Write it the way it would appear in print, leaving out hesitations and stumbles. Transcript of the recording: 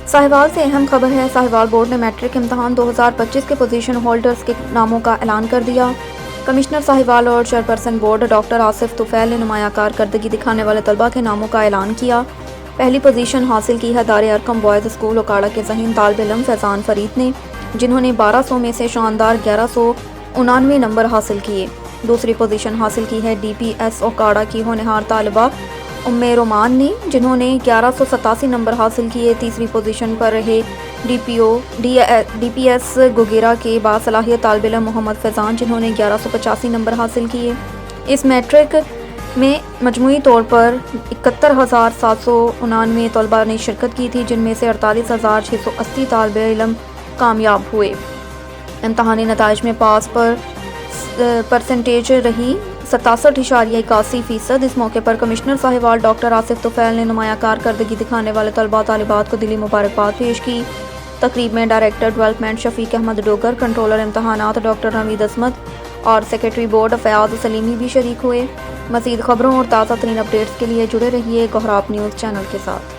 साहिवाल से अहम खबर है। साहिवाल बोर्ड ने मैट्रिक इम्तहान 2025 के पोजीशन होल्डर्स के नामों का ऐलान कर दिया। कमिश्नर साहिवाल और chairperson board doctor Asif Tufail ने नुमाया कारकर्दगी दिखाने वाले तलबा के नामों का ऐलान किया। पहली पोजीशन हासिल की है दारे अरकम बॉयज़ स्कूल ओकाड़ा के ज़हीन तालिब इल्म फैज़ान फरीद ने, जिन्होंने 1200 में से शानदार 1199 नंबर हासिल किए। दूसरी पोजीशन हासिल की है DPS ओकाड़ा की होनहार तालिबा उम्मे रोमान ने, जिन्होंने 1187 नंबर हासिल किए। तीसरी पोजीशन पर रहे DPS गुगेरा के बासलाहियत तालिब इल्म मोहम्मद फैज़ान, जिन्होंने 1185 नंबर हासिल किए। इस मैट्रिक में मजमूई तौर पर 71,799 तलबा ने शिरकत की थी, जिनमें से 48,680 तालिब इल्म कामयाब हुए। इम्तहानी नताइज में पास परसेंटेज रही 67.81%। इस मौके पर कमिश्नर साहिवाल डॉक्टर आसिफ तुफैल ने नुमाया कारकर्दगी दिखाने वाले तलबा तालिबात को दिली मुबारकबाद पेश की। तकरीब में director development Shafiq Ahmed Dogar, controller इम्तहानात डॉक्टर हमीद असमत और सेक्रेटरी बोर्ड फयाज सलीमी भी शरीक हुए। मज़ीद खबरों और ताज़ा तरीन अपडेट्स के लिए जुड़े रहिए कोहराब न्यूज़ चैनल के साथ।